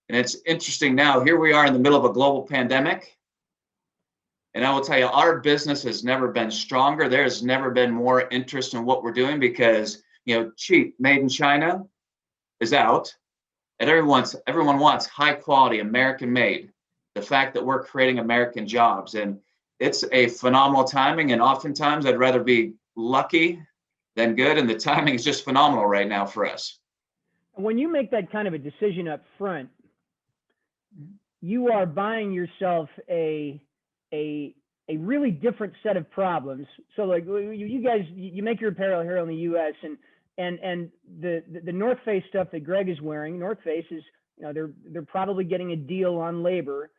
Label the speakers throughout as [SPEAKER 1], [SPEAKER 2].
[SPEAKER 1] And it's interesting now, here we are in the middle of a global pandemic. And I will tell you, our business has never been stronger. There has never been more interest in what we're doing because, cheap, made in China is out. And everyone wants high quality, American made. The fact that we're creating American jobs. And it's a phenomenal timing. And oftentimes I'd rather be lucky than good. And the timing is just phenomenal right now for us.
[SPEAKER 2] When you make that kind of a decision up front, you are buying yourself a really different set of problems. So like you guys, you make your apparel here in the U.S. and the North Face stuff that Greg is wearing, North Face is, they're probably getting a deal on labor,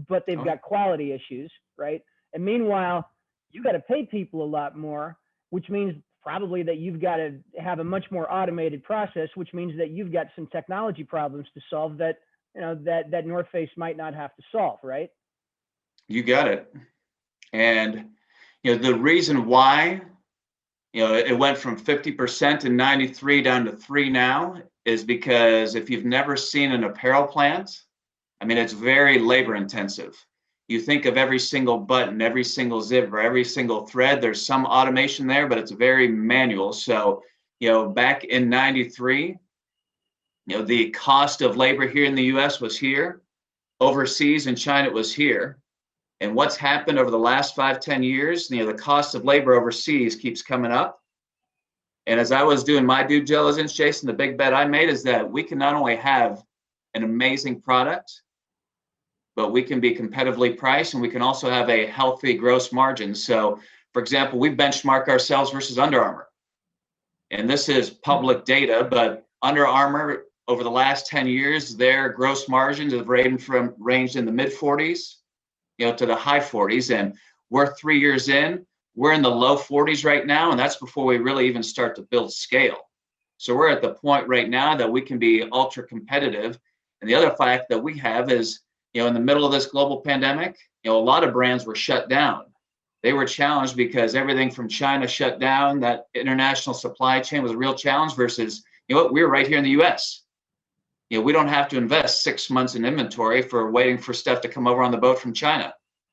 [SPEAKER 2] but they've got quality issues, right? And meanwhile, you got to pay people a lot more, which means probably that you've got to have a much more automated process, which means that you've got some technology problems to solve that, that North Face might not have to solve, right?
[SPEAKER 1] You got it. And, the reason why, it went from 50% in 93 down to 3 now is because if you've never seen an apparel plant, it's very labor intensive. You think of every single button, every single zipper, every single thread, there's some automation there, but it's very manual. So, back in 93, the cost of labor here in the US was here, overseas in China it was here. And what's happened over the last 5-10 years, the cost of labor overseas keeps coming up. And as I was doing my due diligence, Jason, the big bet I made is that we can not only have an amazing product, but we can be competitively priced and we can also have a healthy gross margin. So, for example, we benchmark ourselves versus Under Armour. And this is public data, but Under Armour over the last 10 years, their gross margins have ranged in the mid 40s, to the high 40s. And we're 3 years in, we're in the low 40s right now. And that's before we really even start to build scale. So we're at the point right now that we can be ultra competitive. And the other fact that we have is, in the middle of this global pandemic, a lot of brands were shut down. They were challenged because everything from China shut down. That international supply chain was a real challenge versus, we're right here in the US. We don't have to invest 6 months in inventory for waiting for stuff to come over on the boat from China.